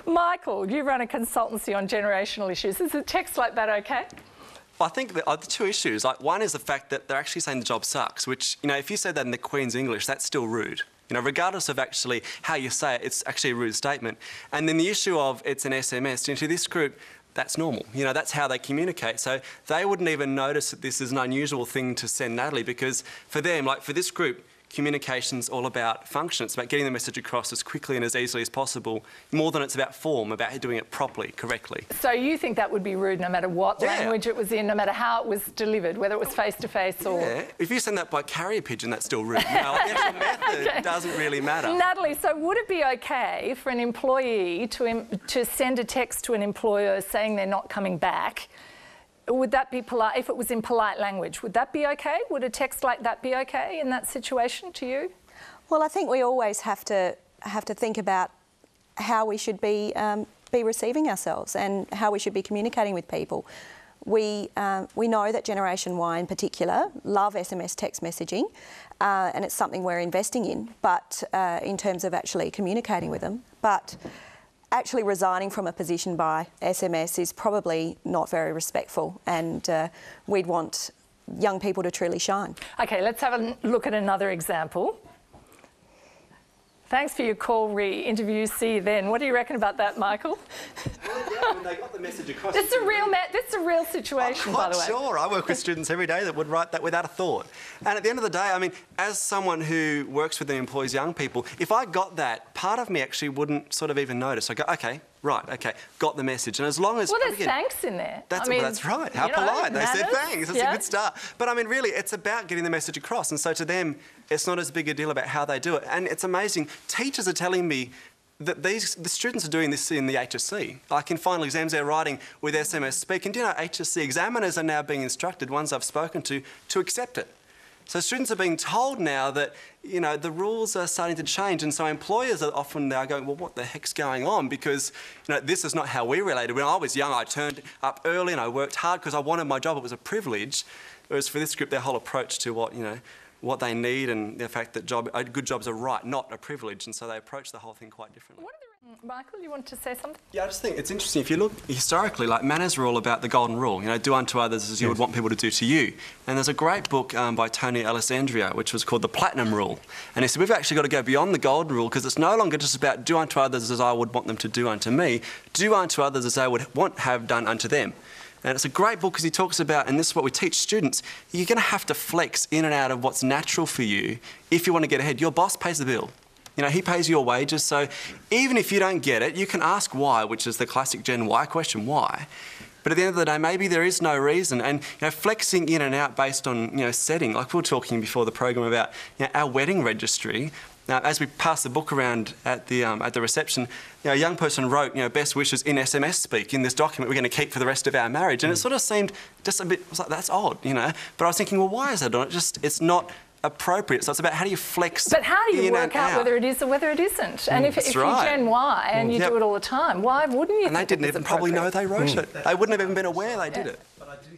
Michael, you run a consultancy on generational issues. Is a text like that okay? I think the two issues, like one is the fact that they're actually saying the job sucks, which, you know, if you say that in the Queen's English, that's still rude. You know, regardless of actually how you say it, it's actually a rude statement. And then the issue of it's an SMS, into this group, that's normal. You know, that's how they communicate. So they wouldn't even notice that this is an unusual thing to send Natalie, because for them, like for this group, communication's all about function. It's about getting the message across as quickly and as easily as possible, more than it's about form, about doing it properly, correctly. So you think that would be rude no matter what language it was in, no matter how it was delivered, whether it was face-to-face or... Yeah, if you send that by carrier pigeon, that's still rude. You know, like the actual method doesn't really matter. Natalie, so would it be okay for an employee to send a text to an employer saying they're not coming back? Would that be polite, if it was in polite language? Would that be okay? Would a text like that be okay in that situation to you? Well, I think we always have to think about how we should be receiving ourselves and how we should be communicating with people. We know that Generation Y in particular love SMS text messaging, and it's something we're investing in, but in terms of actually communicating with them. But actually resigning from a position by SMS is probably not very respectful, and we'd want young people to truly shine. Okay, let's have a look at another example. Thanks for your call re-interview. See you then. What do you reckon about that, Michael? Well, yeah, when they got the message across... This is a real situation, by the way. Sure. I work with students every day that would write that without a thought. And at the end of the day, I mean, as someone who works with and employs young people, if I got that, part of me actually wouldn't sort of even notice. I go, OK, right, OK, got the message. And as long as... Well, there's thanks in there. That's right. How polite. They said thanks. That's a good start. But, I mean, really, it's about getting the message across. And so to them, it's not as big a deal about how they do it. And it's amazing. Teachers are telling me that the students are doing this in the HSC. Like in final exams, they're writing with SMS Speak. And do you know, HSC examiners are now being instructed, ones I've spoken to accept it. So students are being told now that, you know, the rules are starting to change, and so employers are often now going, well, what the heck's going on? Because, you know, this is not how we related. When I was young, I turned up early and I worked hard because I wanted my job. It was a privilege. Whereas for this group, their whole approach to what they need and the fact that good jobs are right, not a privilege, and so they approach the whole thing quite differently. Michael, you want to say something? Yeah, I just think it's interesting. If you look historically, like manners are all about the golden rule. You know, do unto others as you would want people to do to you. And there's a great book by Tony Alessandria, which was called The Platinum Rule. And he said, we've actually got to go beyond the golden rule, because it's no longer just about do unto others as I would want them to do unto me. Do unto others as I would have done unto them. And it's a great book because he talks about, and this is what we teach students, you're going to have to flex in and out of what's natural for you if you want to get ahead. Your boss pays the bill. You know, he pays your wages, so even if you don't get it, you can ask why, which is the classic Gen Y question, why? But at the end of the day, maybe there is no reason. And, you know, flexing in and out based on, you know, setting, like we were talking before the program about, you know, our wedding registry. Now, as we passed the book around at the reception, you know, a young person wrote, you know, best wishes in SMS speak in this document we're going to keep for the rest of our marriage. And it sort of seemed just a bit, I was like, that's odd, you know. But I was thinking, well, why is that on it? It's not appropriate. So it's about how do you flex. But how do you work out whether it is or whether it isn't? And if you're Gen Y and you do it all the time, why wouldn't you? And they didn't even probably know they wrote it. They wouldn't have even been aware they did it. But I do